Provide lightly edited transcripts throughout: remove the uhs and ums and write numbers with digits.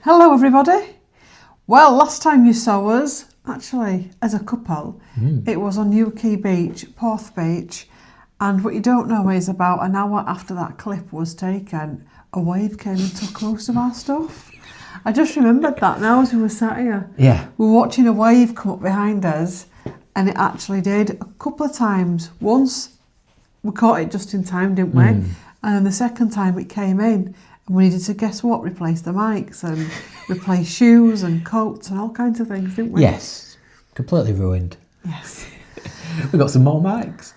Hello everybody. Well, last time you saw us, actually, as a couple, it was on Newquay Beach, Porth Beach, and what you don't know is about an hour after that clip was taken, a wave came and took most of our stuff. I just remembered that now as we were sat here. Yeah. We were watching a wave come up behind us, and it actually did a couple of times. Once, we caught it just in time, didn't we? And then the second time it came in, and we needed to, guess what, replace the mics and replace shoes and coats and all kinds of things, didn't we? Yes. Completely ruined. Yes. We've got some more mics.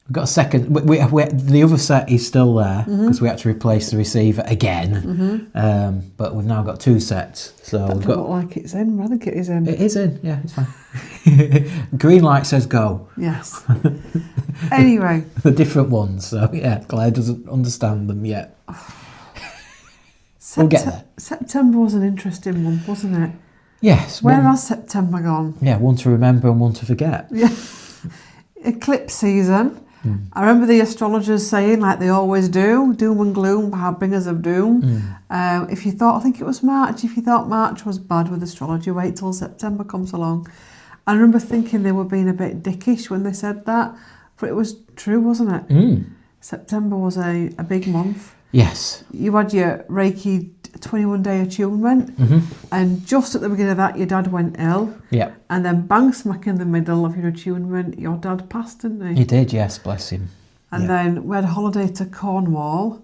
We've got a second. The other set is still there because we had to replace the receiver again. But we've now got two sets. So That we've doesn't got. look like it's in. I think it is in. It is in. Yeah, it's fine. Green light says go. Yes. Anyway. The different ones. So yeah, Claire doesn't understand them yet. We'll get there. September was an interesting month, wasn't it? Yes. Where has September gone? Yeah, one to remember and one to forget. Yeah. Eclipse season. I remember the astrologers saying, like they always do, doom and gloom, harbingers of doom. If you thought, I think it was March, if you thought March was bad with astrology, wait till September comes along. I remember thinking they were being a bit dickish when they said that, but it was true, wasn't it? September was a big month. Yes. You had your Reiki 21-day attunement, and just at the beginning of that, your dad went ill. Yeah. And then bang smack in the middle of your attunement, your dad passed, didn't he? He did, yes, bless him. And then we had a holiday to Cornwall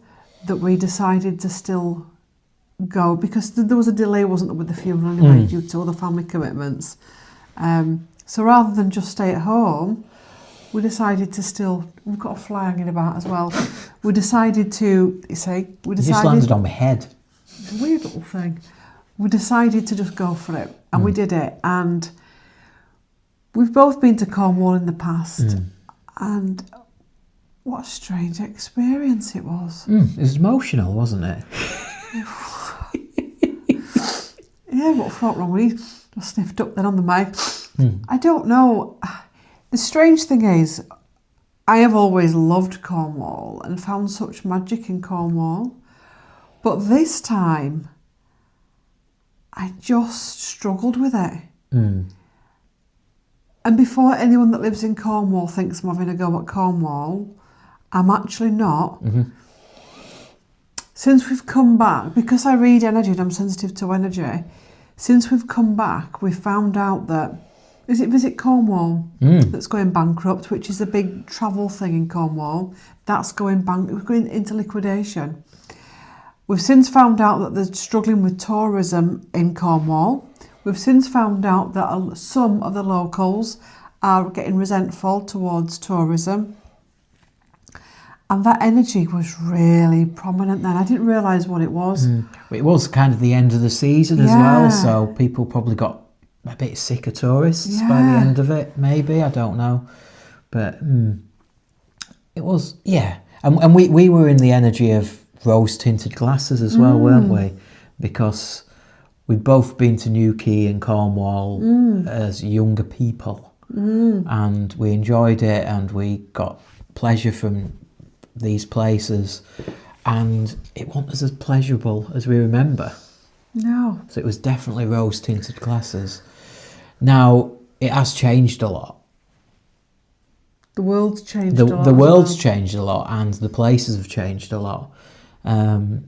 that we decided to still go because there was a delay, wasn't there, with the funeral anyway, due to other family commitments. So rather than just stay at home, we decided to still, we've got a fly hanging about as well. We decided to, It just landed on my head. It's a weird little thing. We decided to just go for it, and we did it. And we've both been to Cornwall in the past, and what a strange experience it was. It was emotional, wasn't it? Yeah, what felt wrong? We just sniffed up then on the mic. I don't know. The strange thing is, I have always loved Cornwall and found such magic in Cornwall. But this time, I just struggled with it. And before anyone that lives in Cornwall thinks I'm having a go at Cornwall, I'm actually not. Since we've come back, because I read energy and I'm sensitive to energy, since we've come back, we've found out that, is it Visit Cornwall that's going bankrupt, which is a big travel thing in Cornwall. That's going into liquidation. We've since found out that they're struggling with tourism in Cornwall. We've since found out that some of the locals are getting resentful towards tourism. And that energy was really prominent then. I didn't realise what it was. It was kind of the end of the season as well, so people probably got a bit sick of tourists by the end of it, maybe, I don't know. But it was, And we were in the energy of rose-tinted glasses as well, weren't we? Because we'd both been to Newquay and Cornwall as younger people, and we enjoyed it, and we got pleasure from these places, and it wasn't as pleasurable as we remember. No. So it was definitely rose-tinted glasses. Now, it has changed a lot. The world's changed a lot. The world's changed a lot, and the places have changed a lot. I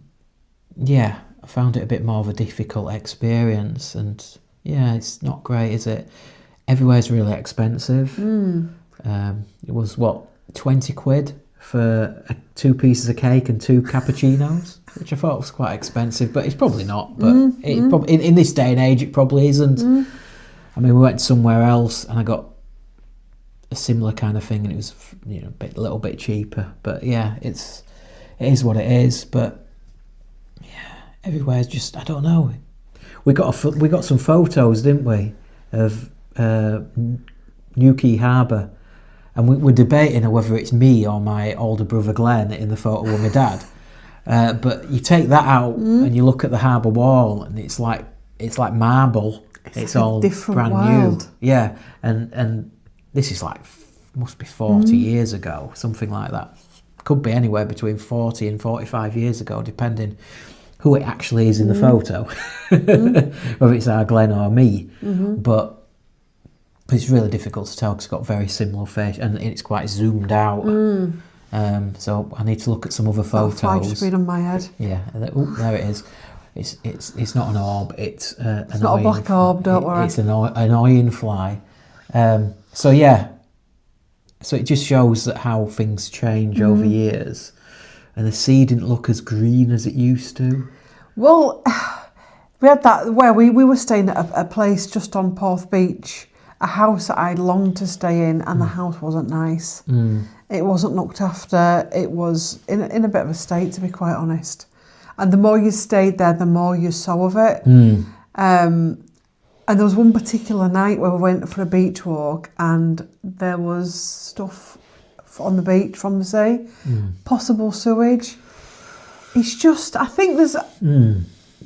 found it a bit more of a difficult experience, and it's not great, is it? Everywhere's really expensive. It was 20 quid for 2 pieces of cake and 2 cappuccinos, which I thought was quite expensive, but it's probably not. But in this day and age, it probably isn't. I mean, we went somewhere else, and I got a similar kind of thing, and it was a little bit cheaper. But it is what it is. But everywhere's just, I don't know. We got some photos, didn't we, of Newquay Harbour, and we're debating whether it's me or my older brother Glenn in the photo with my dad. But you take that out and you look at the harbour wall, and it's like marble. It's like all brand world. New. Yeah, and this is must be 40 years ago, something like that. Could be anywhere between 40 and 45 years ago, depending who it actually is in the photo, whether it's our Glenn or me. But it's really difficult to tell because it's got very similar face and it's quite zoomed out. So I need to look at some other photos. That fly just been on my head. Yeah, there it is. It's not an orb. It's not a black orb. Don't worry. It's an iron fly. So yeah. So it just shows that how things change over years, and the sea didn't look as green as it used to. Well, we had that where we were staying at a place just on Porth Beach, a house that I'd longed to stay in, and the house wasn't nice. It wasn't looked after. It was in a bit of a state, to be quite honest. And the more you stayed there, the more you saw of it. And there was one particular night where we went for a beach walk and there was stuff on the beach from the sea, possible sewage. It's just, I think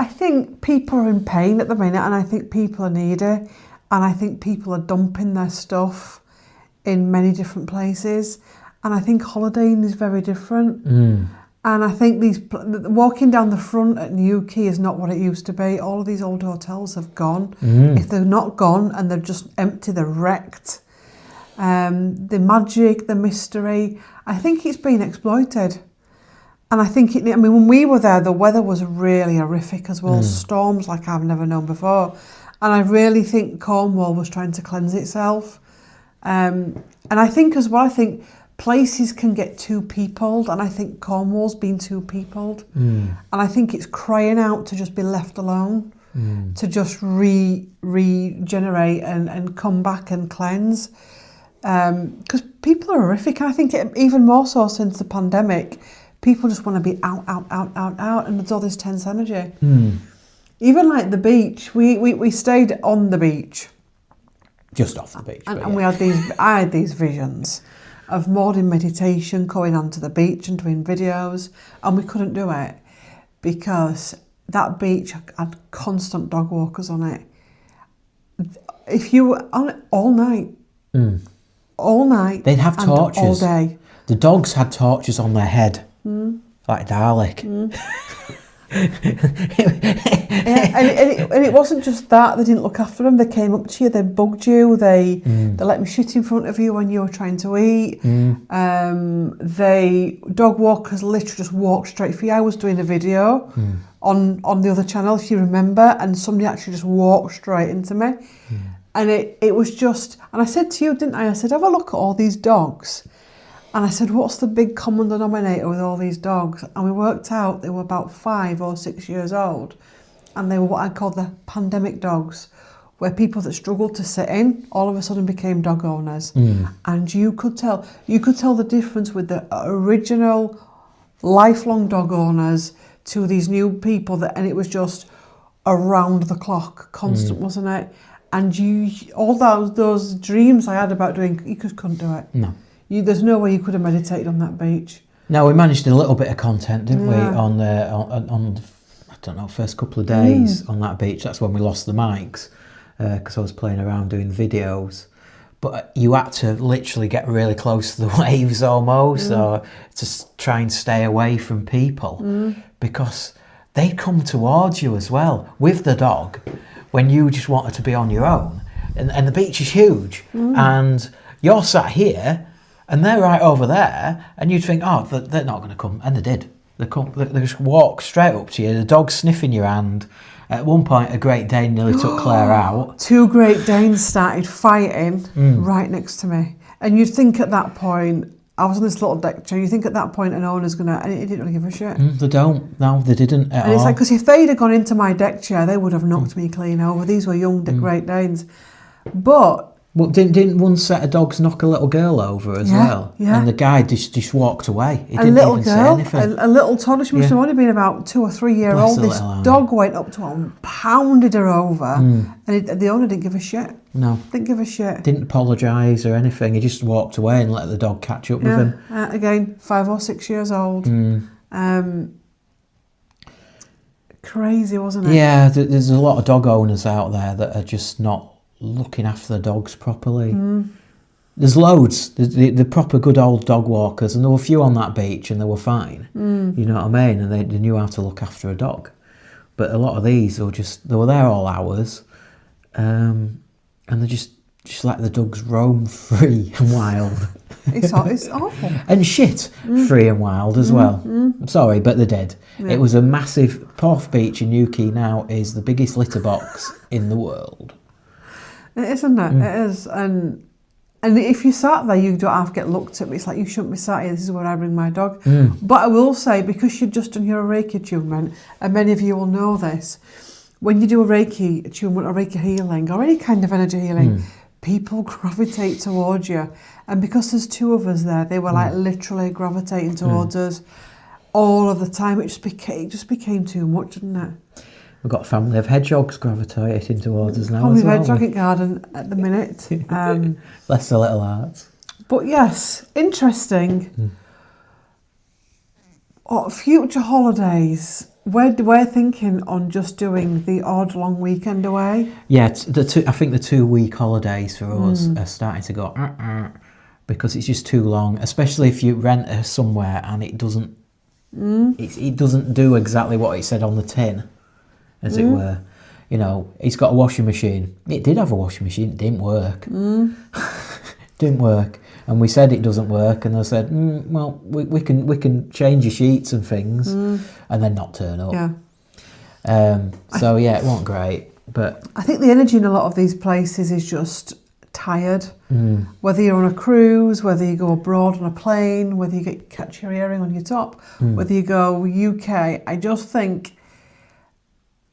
I think people are in pain at the minute, and I think people are needy, and I think people are dumping their stuff in many different places, and I think holidaying is very different. And I think walking down the front at New Quay is not what it used to be. All of these old hotels have gone. If they're not gone and they're just empty, they're wrecked. The magic, the mystery, I think it's been exploited. And I think, when we were there, the weather was really horrific as well. Storms like I've never known before. And I really think Cornwall was trying to cleanse itself. And I think as well, places can get too peopled, and I think Cornwall's been too peopled. And I think it's crying out to just be left alone, to just regenerate and come back and cleanse. Because people are horrific, and I think even more so since the pandemic, people just want to be out, and there's all this tense energy. Even like the beach, we stayed on the beach. Just off the beach. And I had these visions of morning meditation, going onto the beach and doing videos, and we couldn't do it because that beach had constant dog walkers on it. If you were on it all night, they'd have torches all day. The dogs had torches on their head, like Dalek. And it wasn't just that. They didn't look after them. They came up to you. They bugged you. They let me shit in front of you when you were trying to eat. Dog walkers literally just walked straight for you. I was doing a video on the other channel, if you remember, and somebody actually just walked straight into me. And it was just, and I said to you, didn't I? I said, have a look at all these dogs. And I said, what's the big common denominator with all these dogs? And we worked out they were about 5 or 6 years old. And they were what I call the pandemic dogs, where people that struggled to sit in all of a sudden became dog owners. And you could tell the difference with the original lifelong dog owners to these new people and it was just around the clock, constant, wasn't it? And all those dreams I had about doing, you just couldn't do it. No. There's no way you could have meditated on that beach. No, we managed a little bit of content, didn't we, on the I don't know, first couple of days on that beach. That's when we lost the mics because I was playing around doing videos. But you had to literally get really close to the waves almost, or to try and stay away from people because they'd come towards you as well with the dog when you just wanted to be on your own. And the beach is huge, and you're sat here. And they're right over there, and you'd think, oh, they're not going to come. And they did. They just walked straight up to you, the dog sniffing your hand. At one point, a Great Dane nearly took Claire out. 2 Great Danes started fighting right next to me. And you'd think at that point, I was on this little deck chair, you think at that point an owner's going to, and he didn't really give a shit. They don't. No, they didn't at all. And it's like, because if they'd have gone into my deck chair, they would have knocked me clean over. These were young Great Danes. But... Well, didn't one set of dogs knock a little girl over as well? Yeah. And the guy just walked away. He didn't even say anything. A little toddler, she must have only been about 2 or 3 years old. This dog went up to her and pounded her over. And the owner didn't give a shit. No. Didn't give a shit. Didn't apologise or anything. He just walked away and let the dog catch up with him. Again, 5 or 6 years old. Crazy, wasn't it? Yeah, there's a lot of dog owners out there that are just not looking after the dogs properly. There's loads, the proper good old dog walkers, and there were a few on that beach and they were fine. You know what I mean? And they knew how to look after a dog. But a lot of these they were there all hours, and they just let the dogs roam free and wild. It's awful. And shit, free and wild as well. I'm sorry, but they did. Yeah. It was a massive... Porth Beach in Newquay now is the biggest litter box in the world. It is, isn't it? It is. And if you sat there, you don't have to get looked at. It's like, you shouldn't be sat here. This is where I bring my dog. But I will say, because you've just done your Reiki attunement, and many of you will know this, when you do a Reiki attunement or Reiki healing or any kind of energy healing, people gravitate towards you. And because there's two of us there, they were like literally gravitating towards us all of the time. It just became too much, didn't it? We've got a family of hedgehogs gravitating towards us now Family as well. hedgehog garden at the minute. Bless the little hearts. But yes, interesting. Future holidays. We're thinking on just doing the odd long weekend away. Yeah, I think the 2-week holidays for us are starting to go because it's just too long, especially if you rent somewhere and it doesn't it doesn't do exactly what it said on the tin, as it were. You know, it's got a washing machine. It did have a washing machine. It didn't work. Didn't work. And we said it doesn't work, and they said, well, we can change your sheets and things, and then not turn up. Yeah. So yeah, it wasn't great. But I think the energy in a lot of these places is just tired. Whether you're on a cruise, whether you go abroad on a plane, whether you catch your earring on your top, whether you go UK, I just think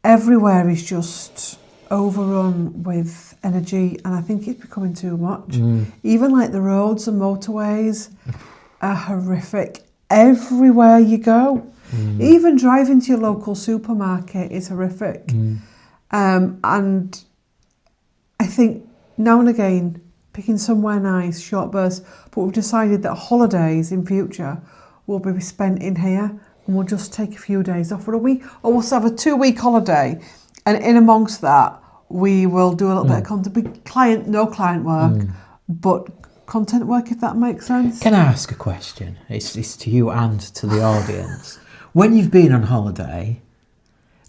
everywhere is just overrun with energy, and I think it's becoming too much. Even like the roads and motorways are horrific everywhere you go. Even driving to your local supermarket is horrific. And I think now and again picking somewhere nice, short bursts, but we've decided that holidays in future will be spent in here, and we'll just take a few days off for a week, or we'll have a 2-week holiday, and in amongst that we will do a little bit of content, no client work, but content work, if that makes sense. Can I ask a question? It's to you and to the audience. When you've been on holiday,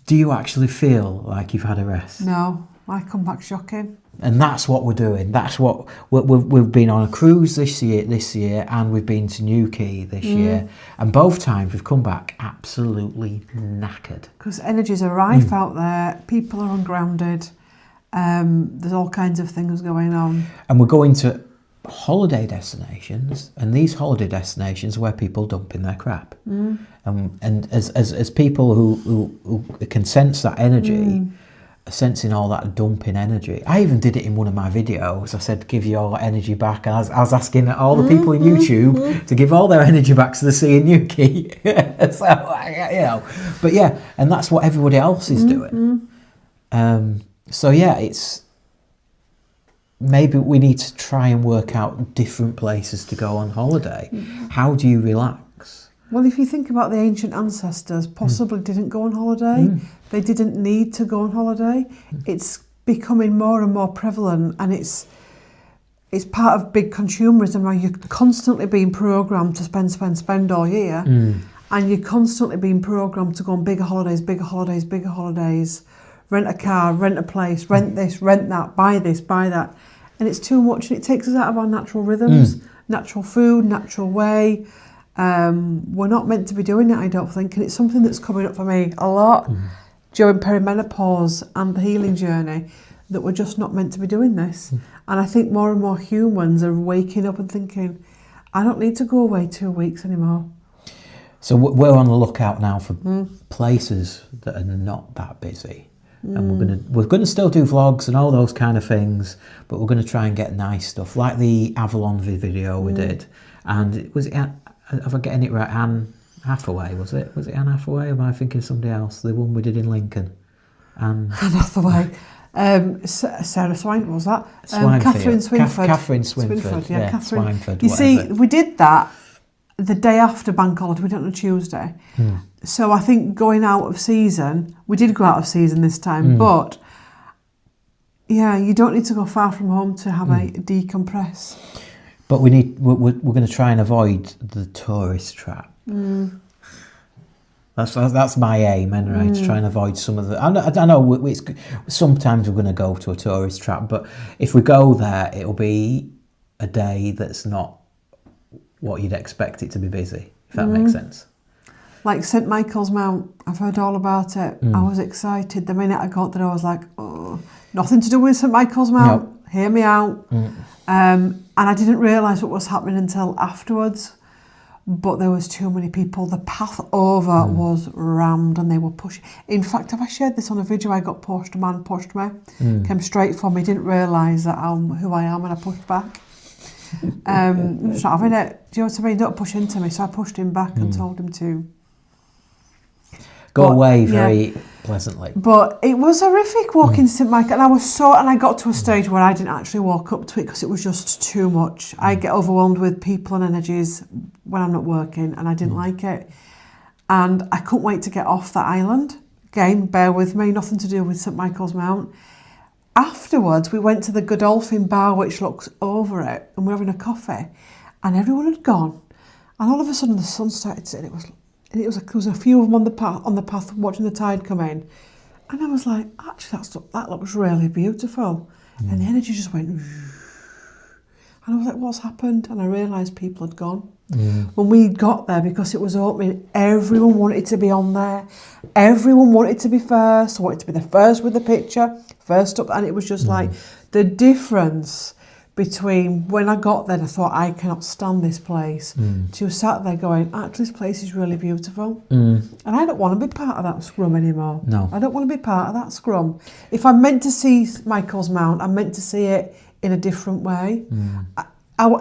do you actually feel like you've had a rest? No, I come back shocking. And that's what we're doing. That's what we've been on a cruise this year, and we've been to Newquay this year, and both times we've come back absolutely knackered. Because energies are rife out there. People are ungrounded. There's all kinds of things going on. And we're going to holiday destinations, and these holiday destinations are where people dump in their crap. And as people who can sense that energy, sensing all that dumping energy. I even did it in one of my videos. I said, give your energy back. And I was asking all the people in YouTube to give all their energy back to the sea in Newquay. So, you know, but yeah, and that's what everybody else is doing. So yeah, it's maybe we need to try and work out different places to go on holiday. How do you relax? Well, if you think about the ancient ancestors, possibly didn't go on holiday. They didn't need to go on holiday. It's becoming more and more prevalent, and it's part of big consumerism where you're constantly being programmed to spend all year, and you're constantly being programmed to go on bigger holidays, rent a car, rent a place, rent this, rent that, buy this, buy that. And it's too much, and it takes us out of our natural rhythms, natural food, natural way. We're not meant to be doing it, I don't think, and it's something that's coming up for me a lot during perimenopause and the healing journey, that we're just not meant to be doing this. And I think more and more humans are waking up and thinking, I don't need to go away 2 weeks anymore. So we're on the lookout now for places that are not that busy. And we're gonna still do vlogs and all those kind of things, but we're gonna try and get nice stuff, like the Avalon video we did. And was it, if I'm getting it right, Anne Hathaway, was it? Was it Anne Hathaway? Or am I thinking of somebody else? The one we did in Lincoln. Anne Hathaway. Sarah Swineford, was that? Catherine Swinford. Catherine Swinford, yeah, Catherine. Swinford, you whatever. see, we did that the day after bank holiday. We did it on a Tuesday. So I think going out of season, we did go out of season this time, but yeah, you don't need to go far from home to have a decompress. But we're going to try and avoid the tourist trap. That's my aim anyway, to try and avoid some of the... I know sometimes we're going to go to a tourist trap, but if we go there, it'll be a day that's not what you'd expect it to be busy, if that makes sense. Like St Michael's Mount, I've heard all about it. I was excited. The minute I got there, I was like, oh, nothing to do with St Michael's Mount. Nope. Hear me out. And I didn't realise what was happening until afterwards. But there was too many people. The path over was rammed and they were pushing. In fact, have I shared this on a video? I got pushed, a man pushed me, came straight for me, didn't realise that I'm who I am, and I pushed back. I'm just not having it. Do you know what I mean? Don't push into me. So I pushed him back and told him to go away very pleasantly. But it was horrific walking St Michael, and I got to a stage where I didn't actually walk up to it because it was just too much. I get overwhelmed with people and energies when I'm not working, and I didn't like it. And I couldn't wait to get off that island. Again, bear with me, nothing to do with St Michael's Mount. Afterwards, we went to the Godolphin Bar, which looks over it, and we were having a coffee, and everyone had gone. And all of a sudden, the sun started to set, and there was a few of them on the path watching the tide come in, and I was like, actually, that looks really beautiful. And the energy just went, and I was like, what's happened? And I realised people had gone. When we got there, because it was opening, everyone wanted to be on there. Everyone wanted to be first, wanted to be the first with the picture, first up, and it was just like the difference between when I got there and I thought, I cannot stand this place, to sat there going, actually, this place is really beautiful. And I don't want to be part of that scrum anymore. No. I don't want to be part of that scrum. If I'm meant to see Michael's Mount, I'm meant to see it in a different way.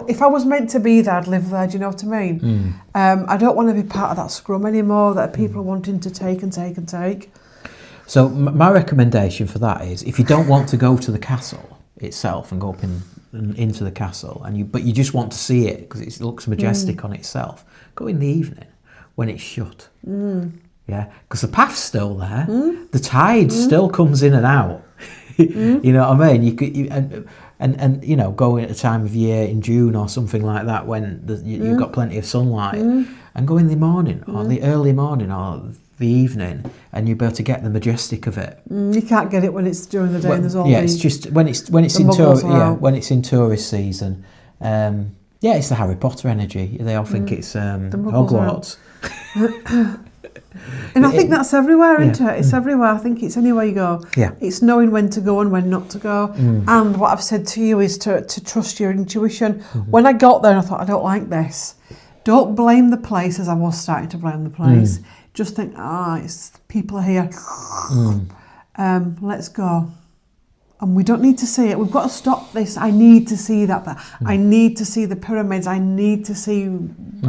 If I was meant to be there, I'd live there, do you know what I mean? I don't want to be part of that scrum anymore that people are wanting to take and take and take. So my recommendation for that is, if you don't want to go to the castle itself and go up into the castle, but you just want to see it because it looks majestic on itself, go in the evening when it's shut. Yeah, because the path's still there, the tide still comes in and out. You know what I mean? You could and you know, go at a time of year in June or something like that when you've got plenty of sunlight, and go in the morning or the early morning or the evening, and you'll be able to get the majestic of it. You can't get it when it's during the day. And there's all it's just when it's when it's in tourist season. It's the Harry Potter energy. They all think it's Hogwarts. And I think that's everywhere, isn't it? It's everywhere. I think it's anywhere you go. Yeah. It's knowing when to go and when not to go. And what I've said to you is to trust your intuition. When I got there and I thought, I don't like this, don't blame the place as I was starting to blame the place. Just think, it's people are here. Let's go. And we don't need to see it. We've got to stop this. I need to see that. I need to see the pyramids. I need to see,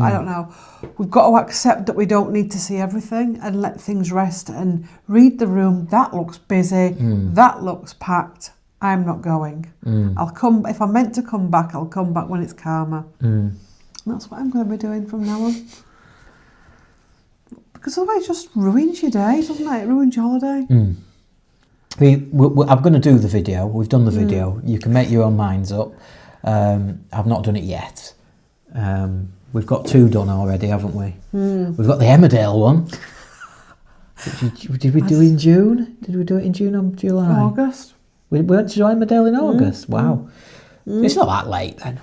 I don't know. We've got to accept that we don't need to see everything and let things rest and read the room. That looks busy. That looks packed. I'm not going. I'll come, if I'm meant to come back, I'll come back when it's calmer. And that's what I'm going to be doing from now on. Because otherwise it just ruins your day, doesn't it? It ruins your holiday. I'm going to do the video. We've done the video. You can make your own minds up. I've not done it yet. We've got 2 done already, haven't we? We've got the Emmerdale one. Did we do it in June? Did we do it in June or July? August. We went to Emmerdale in August. Wow. It's not that late then.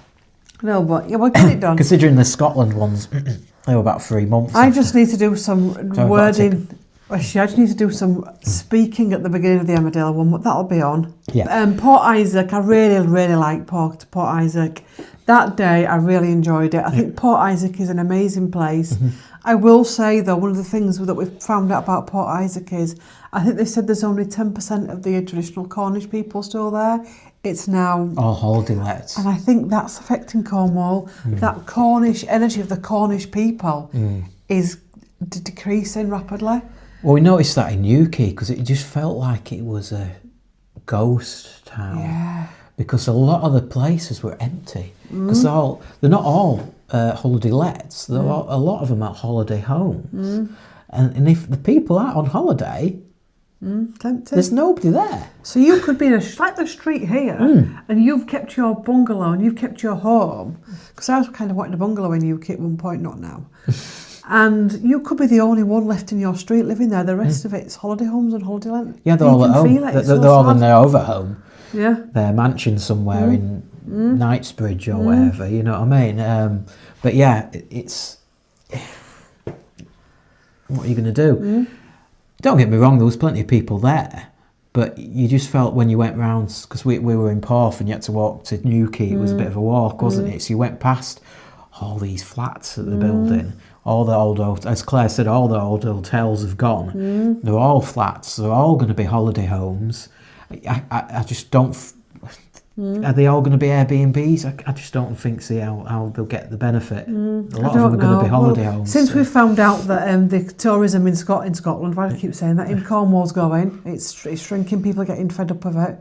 No, but we'll get it done. Considering the Scotland ones, they were about 3 months. I just need to do some wording. Actually, I just need to do some speaking at the beginning of the Emmerdale one, but that'll be on. Yeah. Port Isaac, I really, really like Port Isaac. That day, I really enjoyed it. I think Port Isaac is an amazing place. I will say, though, one of the things that we've found out about Port Isaac is, I think they said there's only 10% of the traditional Cornish people still there. It's now all holiday lets. And I think that's affecting Cornwall. That Cornish energy of the Cornish people is decreasing rapidly. Well, we noticed that in Newquay because it just felt like it was a ghost town. Yeah. Because a lot of the places were empty. Because they're not all holiday lets. A lot of them are holiday homes. And if the people are on holiday, tempted. There's nobody there. So you could be in like the street here, and you've kept your bungalow and you've kept your home. Because I was kind of wanting a bungalow in UK at one point, not now. And you could be the only one left in your street living there. The rest of it's holiday homes and holiday land. Yeah, they're You all can at home. feel it. It's They're so all in sad. their over home. Yeah. Their mansion somewhere in Knightsbridge or whatever, you know what I mean? But yeah, it's... What are you going to do? Don't get me wrong, there was plenty of people there, but you just felt when you went round, because we were in Porth and you had to walk to Newquay, it was a bit of a walk, wasn't it? So you went past all these flats at the building, all the old, as Claire said, all the old hotels have gone. They're all flats, they're all going to be holiday homes. I just don't... Are they all going to be Airbnbs? I just don't think how they'll get the benefit. A lot of them are going to be holiday homes. Since we've found out that the tourism in Scotland, why do I keep saying that, in Cornwall's going, it's shrinking, people are getting fed up of it.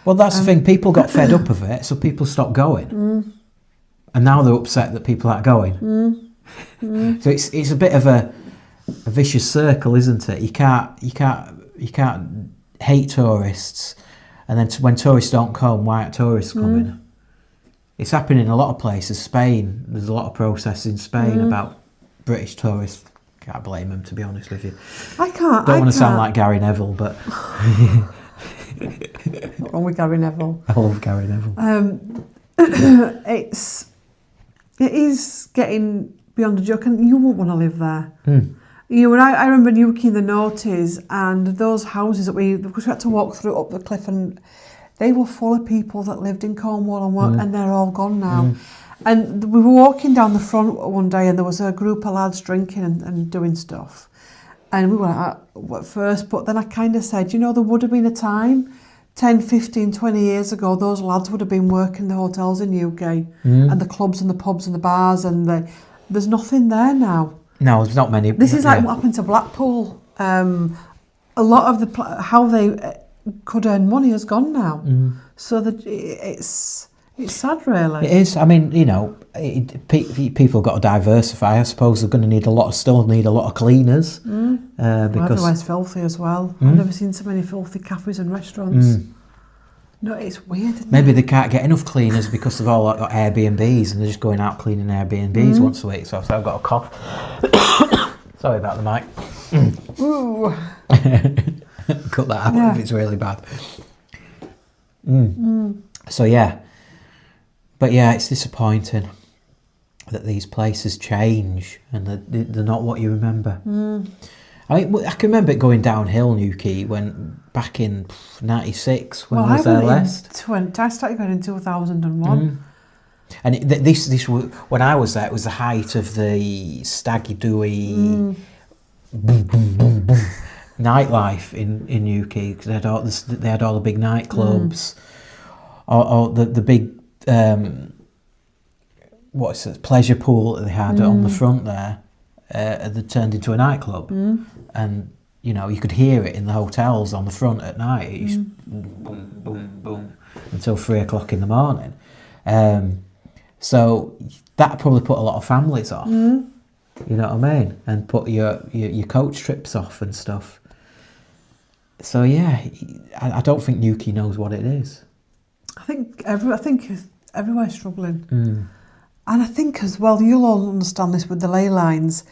Well, that's the thing, people got fed up of it, so people stopped going. And now they're upset that people aren't going. So it's a bit of a vicious circle, isn't it? You can't hate tourists, and then when tourists don't come, why aren't tourists coming? It's happening in a lot of places. Spain, there's a lot of protests in Spain about British tourists. Can't blame them, to be honest with you. Don't want to sound like Gary Neville, but what's wrong with Gary Neville? I love Gary Neville. It is getting beyond a joke, and you won't want to live there. You and I remember Newquay in the noughties, and those houses that because we had to walk through up the cliff, and they were full of people that lived in Cornwall and worked, and they're all gone now. And we were walking down the front one day, and there was a group of lads drinking and doing stuff. And we were at first, but then I kind of said, there would have been a time 10, 15, 20 years ago, those lads would have been working the hotels in UK and the clubs and the pubs and the bars, and there's nothing there now. No, there's not many. This is like what happened to Blackpool. A lot of how they could earn money has gone now. So that it's sad, really. It is. I mean, people have got to diversify. I suppose they're going to still need a lot of cleaners. Because everywhere's filthy as well. I've never seen so many filthy cafes and restaurants. No, it's weird, isn't Maybe it? they can't get enough cleaners because they've all got Airbnbs and they're just going out cleaning Airbnbs once a week. So I've got a cough. Sorry about the mic. Ooh. Cut that out if it's really bad. So yeah. But yeah, it's disappointing that these places change and they're not what you remember. I mean, I can remember it going downhill, Newquay, when back in '96 when I was there last. I started going in 2001. And this when I was there, it was the height of the staggy doey boom boom boom boom nightlife in Newquay, because they had all the big nightclubs, or the big pleasure pool that they had on the front there. That turned into a nightclub, and you could hear it in the hotels on the front at night. It used boom, boom, boom until 3 o'clock in the morning. So that probably put a lot of families off. You know what I mean, and put your coach trips off and stuff. So yeah, I don't think Newquay knows what it is. I think everywhere's struggling. And I think as well, you'll all understand this with the ley lines.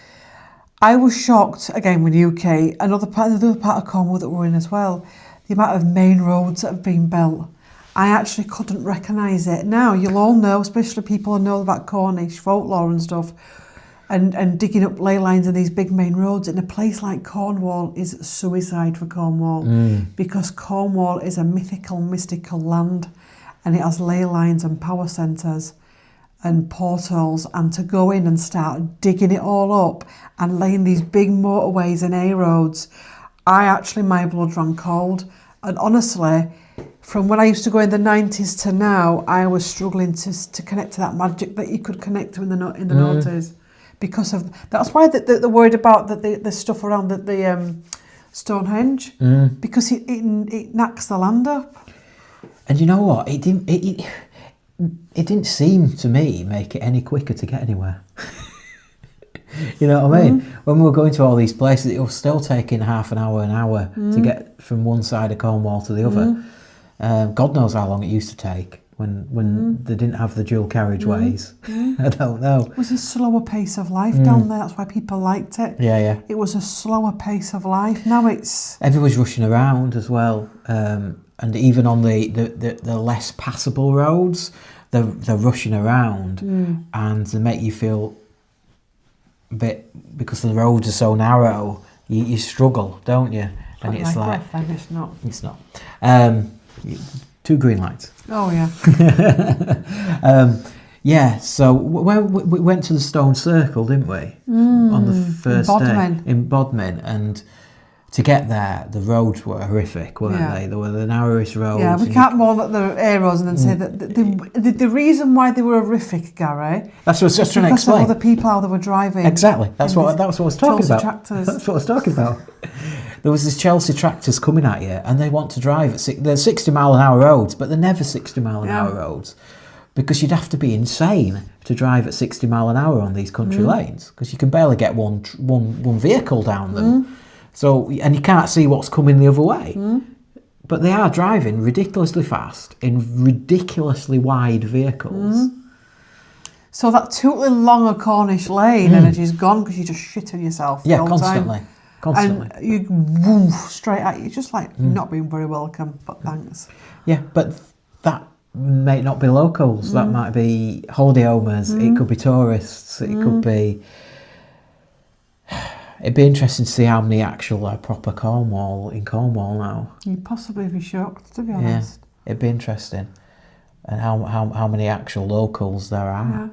I was shocked, again with UK, another part of Cornwall that we're in as well, the amount of main roads that have been built. I actually couldn't recognise it. Now, you'll all know, especially people who know about Cornish folklore and stuff, and digging up ley lines in these big main roads in a place like Cornwall is suicide for Cornwall, because Cornwall is a mystical land, and it has ley lines and power centres and portals, and to go in and start digging it all up and laying these big motorways and A roads, my blood ran cold. And honestly, from when I used to go in the 90s to now, I was struggling to connect to that magic that you could connect to in the noughties. Because of that's why they're worried about the stuff around the Stonehenge, because it knacks the land up. And you know what? It didn't seem to me make it any quicker to get anywhere. You know what I mean? When we were going to all these places, it was still taking half an hour to get from one side of Cornwall to the other. God knows how long it used to take when they didn't have the dual carriageways. I don't know. It was a slower pace of life down there. That's why people liked it. Yeah. It was a slower pace of life. Now it's... Everyone's rushing around as well. And even on the less passable roads, they're rushing around and they make you feel a bit, because the roads are so narrow, you struggle, don't you? And it's like... It's not. It's not. 2 green lights. Oh, yeah. Yeah, so we went to the Stone Circle, didn't we? On the first day. In Bodmin. And to get there, the roads were horrific, weren't they? They were the narrowest roads. Yeah, we can't mourn at the arrows and then say that the reason why they were horrific, Gary... That's what I was just trying to explain. Because of the people how they were driving. Exactly. That's what I was talking about. Tractors. That's what I was talking about. There was this Chelsea tractors coming at you, and they want to drive at they're 60-mile-an-hour roads, but they're never 60-mile-an-hour roads, because you'd have to be insane to drive at 60 mile an hour on these country lanes, because you can barely get one vehicle down them. So, and you can't see what's coming the other way. But they are driving ridiculously fast in ridiculously wide vehicles. So that totally longer Cornish lane energy is gone because you're just shitting yourself the whole time. Constantly. And you woof straight at you, just like not being very welcome, but thanks. Yeah, but that may not be locals. That might be holiday homers. It could be tourists. It could be... It'd be interesting to see how many actual proper Cornwall now. You'd possibly be shocked, to be honest. Yeah, it'd be interesting. And how many actual locals there are. Yeah.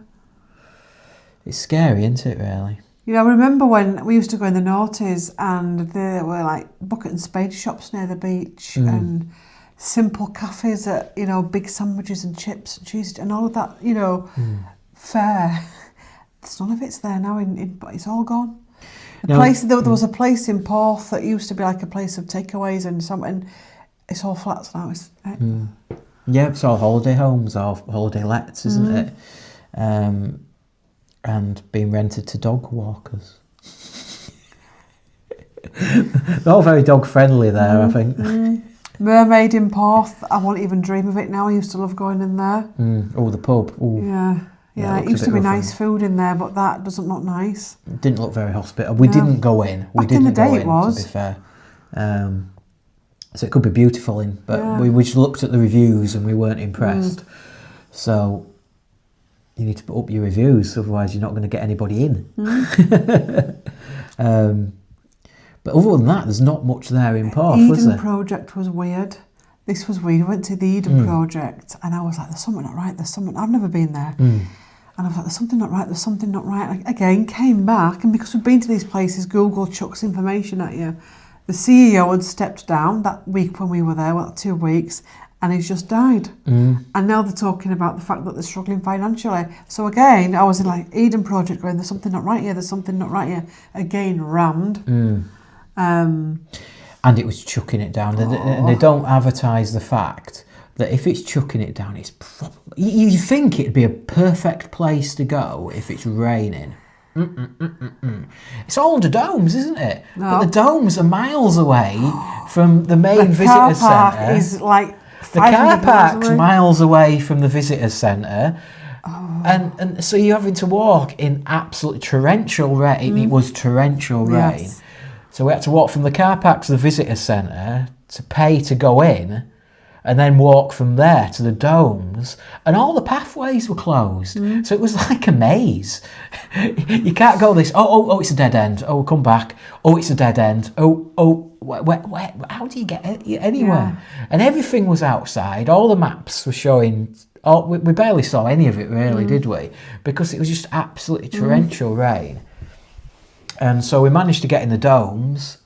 It's scary, isn't it, really? You know, I remember when we used to go in the noughties and there were like bucket and spade shops near the beach and simple cafes that, you know, big sandwiches and chips and cheese and all of that, you know, fare. There's none of it's there now, it's all gone. There was a place in Porth that used to be like a place of takeaways and something. It's all flats now. Yeah, it's all holiday homes or holiday lets, isn't it? And being rented to dog walkers. They're all very dog friendly there, I think. Mermaid in Porth. I won't even dream of it now. I used to love going in there. Oh, the pub. Ooh. Yeah, it used to be nice food in there, but that doesn't look nice. It didn't look very hospitable. We didn't go in. Back in the day it was. To be fair. So it could be beautiful, but we just looked at the reviews and we weren't impressed. So you need to put up your reviews, otherwise you're not going to get anybody in. But other than that, there's not much there in Porth, was there? Eden Project was weird. This was weird. I went to the Eden Project and I was like, there's something not right, I've never been there. And I was like, there's something not right. Again, came back, and because we've been to these places, Google chucks information at you. The CEO had stepped down that week when we were there, 2 weeks, and he's just died. And now they're talking about the fact that they're struggling financially. So again, I was in like Eden Project going, there's something not right here. Again, rammed. And it was chucking it down. And they don't advertise the fact that if it's chucking it down, it's probably... You think it'd be a perfect place to go if it's raining. It's all under domes, isn't it? No. But the domes are miles away from the main visitor centre. The car park is like the car park's miles away from the visitor centre. And so you're having to walk in absolute torrential rain. It was torrential rain. Yes. So we had to walk from the car park to the visitor centre to pay to go in, and then walk from there to the domes, and all the pathways were closed. So it was like a maze. You can't go this, oh, it's a dead end. Oh, come back. Oh, it's a dead end. Where, how do you get anywhere? Yeah. And everything was outside. All the maps were showing, we barely saw any of it really, did we? Because it was just absolutely torrential rain. And so we managed to get in the domes,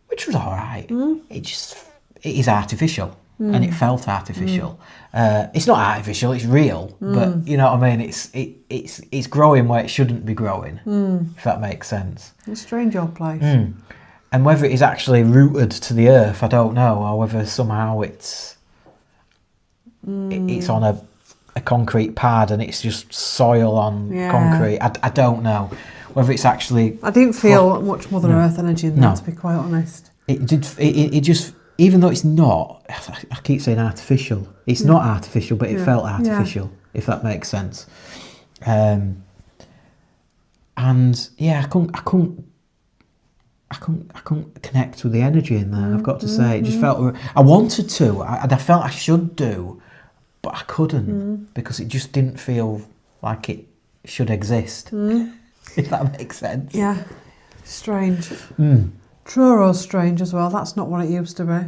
which was all right. It is artificial. And it felt artificial. It's not artificial; it's real. But you know what I mean. It's growing where it shouldn't be growing. If that makes sense. It's a strange old place. And whether it is actually rooted to the earth, I don't know, or whether somehow it's on a concrete pad and it's just soil on concrete. I don't know whether it's actually. I didn't feel much Mother Earth energy in there, to be quite honest. It even though it's not, I keep saying artificial. It's not artificial, but it felt artificial, if that makes sense. And yeah, I couldn't connect with the energy in there. I've got to say, it just felt. I wanted to. I felt I should do, but I couldn't because it just didn't feel like it should exist. If that makes sense. Yeah, strange. Troro's strange as well. That's not what it used to be.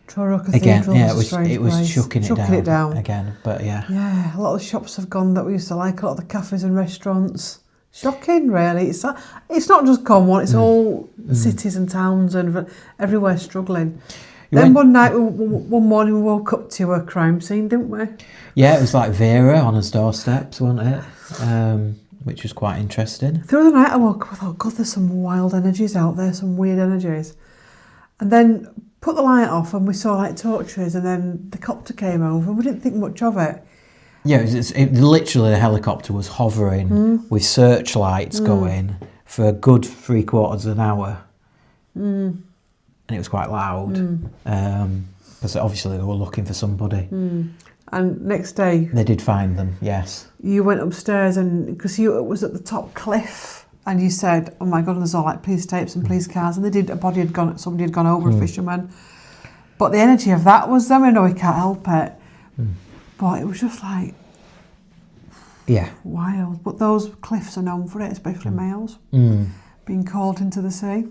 Truro Cathedral was a strange it was place. chucking it down again. But yeah. Yeah, a lot of the shops have gone that we used to like. A lot of the cafes and restaurants. Shocking, really. It's not just Cornwall. It's all cities and towns and everywhere struggling. Then one morning we woke up to a crime scene, didn't we? Yeah, it was like Vera on his doorsteps, wasn't it? Which was quite interesting. The other night I woke up, I thought, God, there's some wild energies out there, some weird energies. And then put the light off and we saw like torches, and then the copter came over and we didn't think much of it. Yeah, literally the helicopter was hovering with searchlights going for a good 3/4 of an hour. And it was quite loud because obviously they were looking for somebody. And next day... They did find them, yes. You went upstairs and... Because it was at the top cliff and you said, oh my God, there's all like police tapes and police cars, and somebody had gone over, a fisherman. But the energy of that was them. I know we can't help it. But it was just like... Yeah. Wild. But those cliffs are known for it, especially males. Being called into the sea.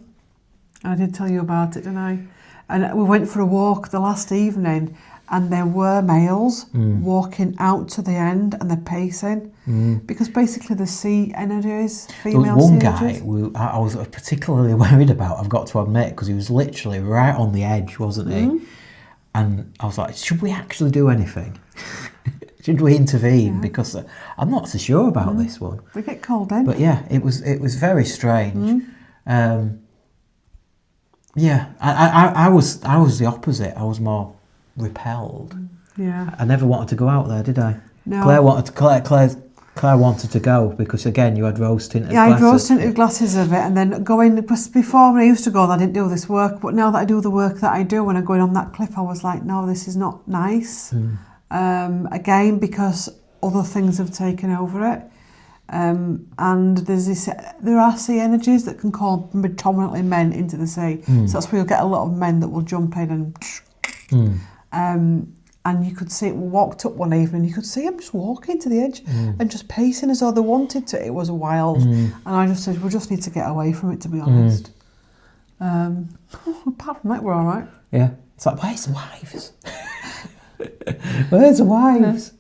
I did tell you about it, didn't I? And we went for a walk the last evening, and there were males walking out to the end, and they're pacing because basically the sea energies, female there was one sea guy energies. I was particularly worried about, I've got to admit, because he was literally right on the edge, wasn't he? And I was like, should we actually do anything? Should we intervene? Yeah. Because I'm not so sure about this one. We get called in. But yeah, it was very strange. Yeah, I was the opposite. I was more repelled. Yeah. I never wanted to go out there, did I? No. Claire wanted to go because again you had rose tinted glasses. Yeah, I had rose tinted glasses of it, and then going, because before when I used to go, I didn't do this work, but now that I do the work that I do when I'm going on that cliff, I was like, no, this is not nice. Again, because other things have taken over it. And there are sea energies that can call predominantly men into the sea. So that's where you'll get a lot of men that will jump in and you could see, we walked up one evening, you could see them just walking to the edge and just pacing as though they wanted to. It was wild. And I just said, we just need to get away from it, to be honest. Apart from that, we're all right. Yeah. It's like, where's the wives? Where's the wives?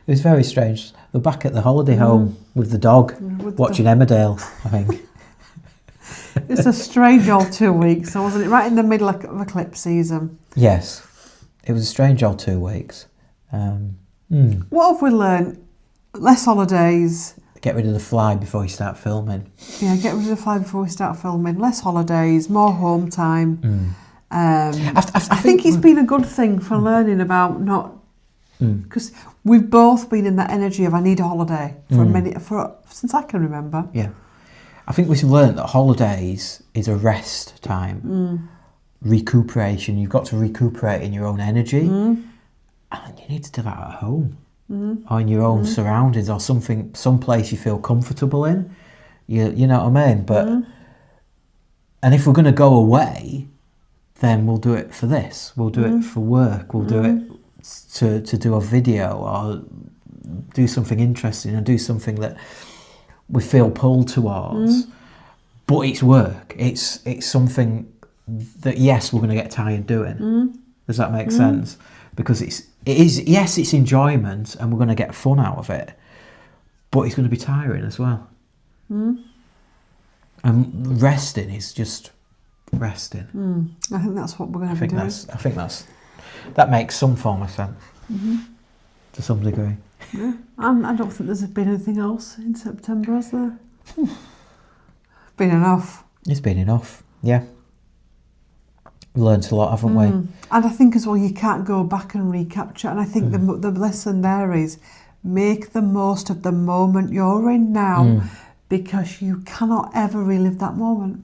It was very strange. They're back at the holiday home with the dog, watching Emmerdale, I think. It's a strange old 2 weeks, wasn't it? Right in the middle of eclipse season. Yes. It was a strange old 2 weeks. What have we learned? Less holidays. Get rid of the fly before you start filming. Yeah, get rid of the fly before we start filming. Less holidays, more home time. I think it's been a good thing for learning about not... Because we've both been in that energy of I need a holiday since I can remember. Yeah. I think we've learned that holidays is a rest time. Recuperation. You've got to recuperate in your own energy. And you need to do that at home. Or in your own surroundings, or some place you feel comfortable in. You know what I mean? But and if we're going to go away, then we'll do it for this. We'll do it for work. We'll do it to do a video or do something interesting and do something that we feel pulled towards. But it's work. It's something that, yes, we're going to get tired doing. Does that make sense? Because it is yes, it's enjoyment and we're going to get fun out of it, but it's going to be tiring as well. And resting is just resting. I think that's what we're going to be doing. I think that makes some form of sense to some degree. Yeah, and I don't think there's been anything else in September, has there? Been enough. It's been enough, yeah. We've learned a lot, haven't we? And I think as well, you can't go back and recapture. And I think the lesson there is make the most of the moment you're in now, because you cannot ever relive that moment.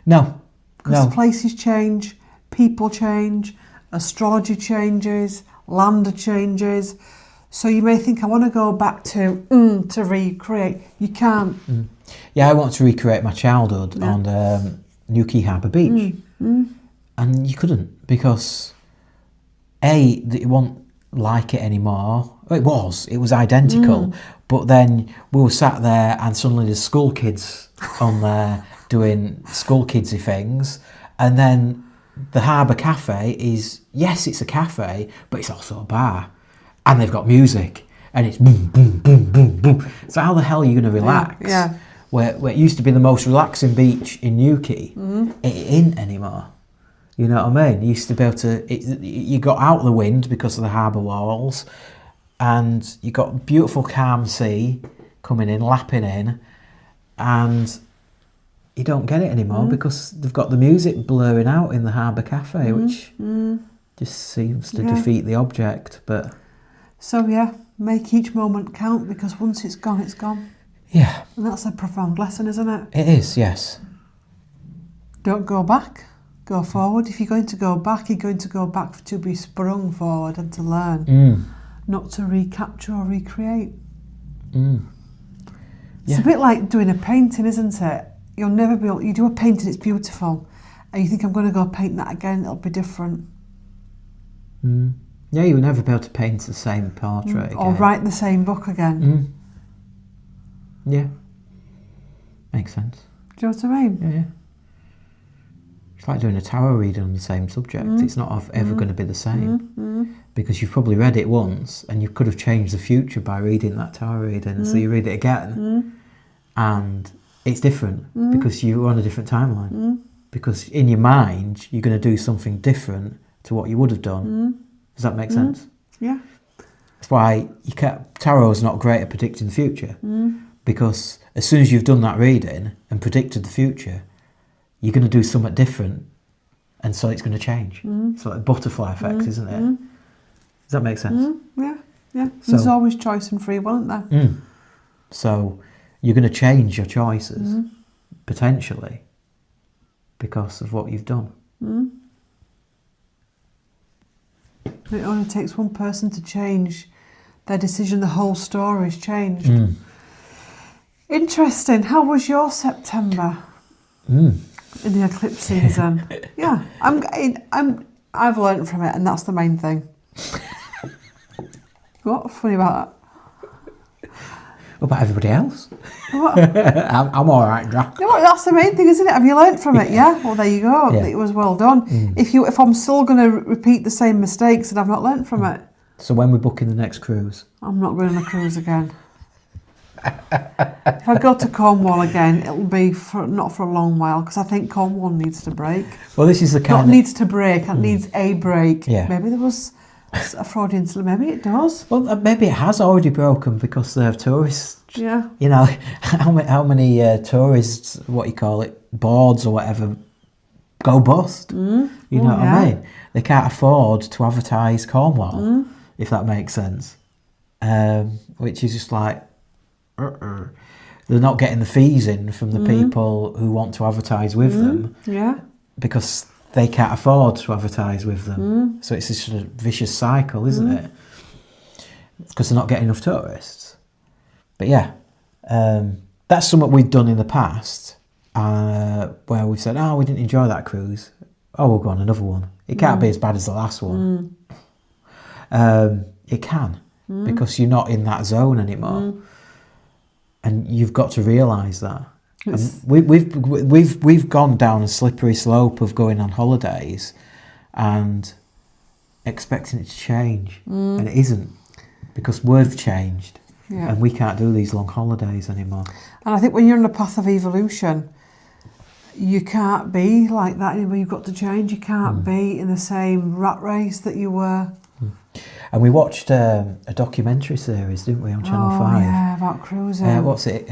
No. Because places change, people change, astrology changes, land changes. So you may think, I want to go back to recreate. You can't. Yeah, I want to recreate my childhood on Newquay Harbour Beach. And you couldn't, because it wasn't like it anymore. It was identical. But then we were sat there and suddenly there's school kids on there doing school kidsy things. And then the Harbour Cafe is, yes, it's a cafe, but it's also a bar. And they've got music, and it's boom, boom, boom, boom, boom. So how the hell are you going to relax? Yeah. Where it used to be the most relaxing beach in Newquay, it ain't anymore. You know what I mean? You used to be able to, you got out of the wind because of the harbour walls, and you got beautiful calm sea coming in, lapping in, and you don't get it anymore because they've got the music blurring out in the Harbour Cafe, which just seems to defeat the object, but... So yeah, make each moment count, because once it's gone, it's gone. Yeah. And that's a profound lesson, isn't it? It is, yes. Don't go back, go forward. If you're going to go back, you're going to go back to be sprung forward and to learn, not to recapture or recreate. It's a bit like doing a painting, isn't it? You'll never be able, you do a painting, it's beautiful, and you think, I'm going to go paint that again, it'll be different. Yeah, you will never be able to paint the same portrait again. Or write the same book again. Yeah. Makes sense. Do you know what I mean? Yeah. It's like doing a tarot reading on the same subject. It's not ever going to be the same. Because you've probably read it once, and you could have changed the future by reading that tarot reading. So you read it again, and it's different because you're on a different timeline. Because in your mind, you're going to do something different to what you would have done. Does that make sense? Yeah. That's why tarot is not great at predicting the future, because as soon as you've done that reading and predicted the future, you're going to do something different, and so it's going to change. It's like a butterfly effect, isn't it? Does that make sense? Yeah. There's always choice and free will, isn't there? So you're going to change your choices, potentially, because of what you've done. It only takes one person to change their decision, the whole story's changed. Interesting. How was your September in the eclipse season? Yeah, I've learned from it, and that's the main thing. What's funny about that? What about everybody else? What? I'm all right, Jack. No, that's the main thing, isn't it? Have you learnt from it? Yeah. Well, there you go. Yeah. It was well done. If I'm still going to repeat the same mistakes, then I've not learnt from it. So when we're booking the next cruise? I'm not going on a cruise again. If I go to Cornwall again, it'll be not for a long while, because I think Cornwall needs to break. Well, this is the kind needs to break. It needs a break. Yeah. Maybe there was a Freudian slip. Maybe it does. Well, maybe it has already broken because they have tourists. Yeah. You know, how many tourists, what you call it, boards or whatever, go bust? You know what I mean? They can't afford to advertise Cornwall, if that makes sense. Which is just like, they're not getting the fees in from the people who want to advertise with them. Yeah. Because they can't afford to advertise with them. So it's this sort of vicious cycle, isn't it? Because they're not getting enough tourists. But yeah, that's something we've done in the past, where we've said, we didn't enjoy that cruise. We'll go on another one. It can't be as bad as the last one. It can, because you're not in that zone anymore. And you've got to realise that. We've gone down a slippery slope of going on holidays and expecting it to change, and it isn't, because we've changed, and we can't do these long holidays anymore. And I think when you're on a path of evolution, you can't be like that anymore. You've got to change. You can't be in the same rat race that you were. And we watched a documentary series, didn't we, on Channel 5? Oh yeah, about cruising. What's it?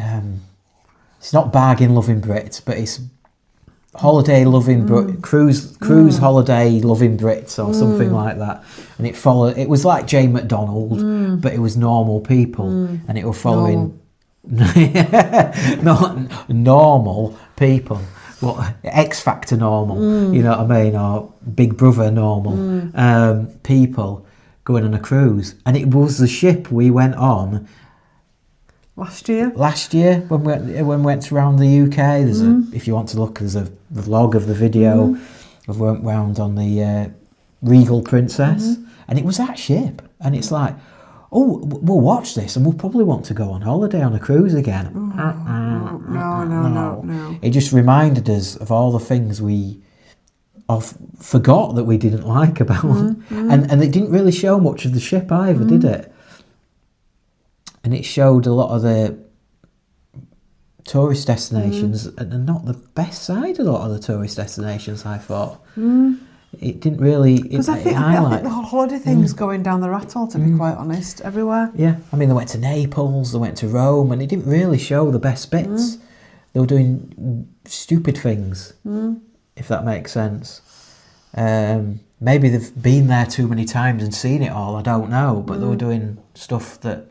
It's not Bargain Loving Brits, but it's Holiday Loving Cruise Holiday Loving Brits or something like that. And it was like Jane McDonald, but it was normal people, and it was following not normal people, what X Factor normal, you know what I mean, or Big Brother normal people going on a cruise, and it was the ship we went on Last year when we went around the UK. There's if you want to look, there's a vlog of the video of went round on the Regal Princess, and it was that ship, and it's like, oh, we'll watch this and we'll probably want to go on holiday on a cruise again. No. It just reminded us of all the things we forgot that we didn't like about, and it didn't really show much of the ship either, did it? And it showed a lot of the tourist destinations, and not the best side of a lot of the tourist destinations, I thought. It didn't really. Because I think the whole holiday thing's going down the rat hole, to be quite honest, everywhere. Yeah, I mean, they went to Naples, they went to Rome, and it didn't really show the best bits. They were doing stupid things, if that makes sense. Maybe they've been there too many times and seen it all, I don't know, but they were doing stuff that,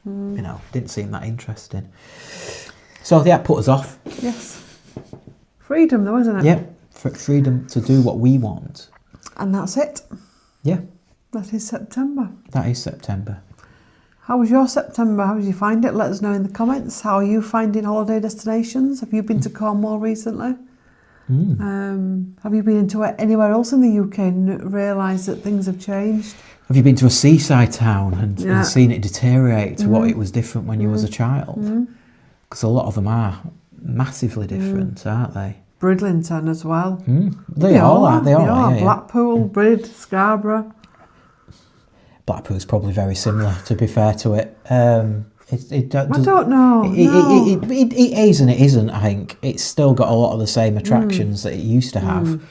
you know, didn't seem that interesting. So, yeah, put us off. Yes. Freedom, though, isn't it? Yeah, freedom to do what we want. And that's it. Yeah. That is September. That is September. How was your September? How did you find it? Let us know in the comments. How are you finding holiday destinations? Have you been to Cornwall recently? Have you been into anywhere else in the UK and realised that things have changed? Have you been to a seaside town and seen it deteriorate to what it was different when you was a child? Because a lot of them are massively different, aren't they? Bridlington as well. They all are. They all are. Yeah, Blackpool, Brid, Scarborough. Blackpool's probably very similar, to be fair to it. I don't know. It is and it isn't, I think. It's still got a lot of the same attractions that it used to have.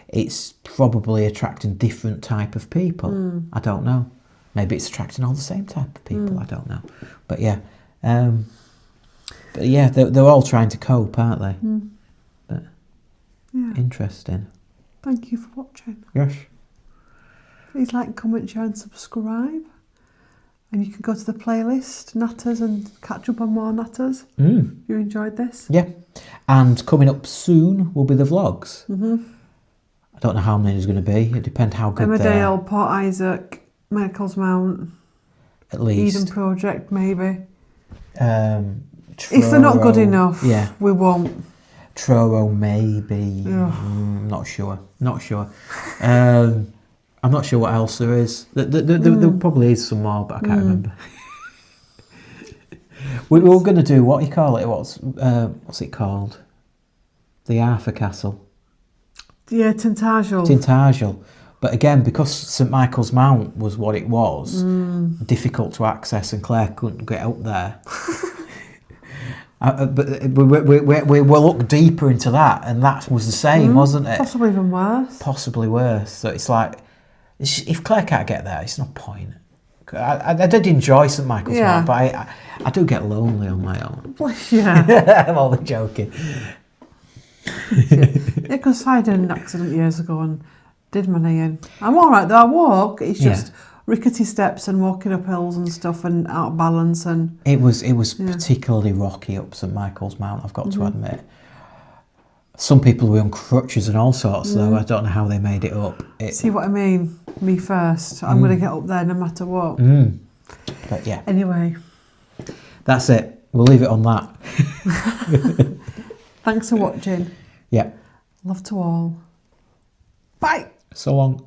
It's probably attracting different type of people. I don't know. Maybe it's attracting all the same type of people. I don't know. But yeah. They're all trying to cope, aren't they? But interesting. Thank you for watching. Yes. Please like, comment, share and subscribe. And you can go to the playlist, Natters, and catch up on more Natters. You enjoyed this? Yeah. And coming up soon will be the vlogs. I don't know how many there's going to be. It depends how good they are. Emmerdale, Port Isaac, Michael's Mount. At least. Eden Project, maybe. Truro, if they're not good enough, we won't. Truro, maybe. Not sure. I'm not sure what else there is. There probably is some more, but I can't remember. we were going to do, what you call it? What's it called? The Arthur Castle. Yeah, Tintagel. Tintagel. But again, because St Michael's Mount was what it was, difficult to access, and Claire couldn't get up there. But we'll look deeper into that, and that was the same, wasn't it? Possibly even worse. Possibly worse. So it's like, if Claire can't get there, it's no point. I did enjoy St Michael's Mount, but I do get lonely on my own. Yeah. I'm only joking. Because I had an accident years ago and did my knee in. I'm all right though. I walk. It's just rickety steps and walking up hills and stuff and out of balance. And it was particularly rocky up St Michael's Mount, I've got to admit. Some people were on crutches and all sorts, though. I don't know how they made it up. See what I mean? Me first. I'm going to get up there no matter what. But yeah. Anyway. That's it. We'll leave it on that. Thanks for watching. Yeah. Love to all. Bye. So long.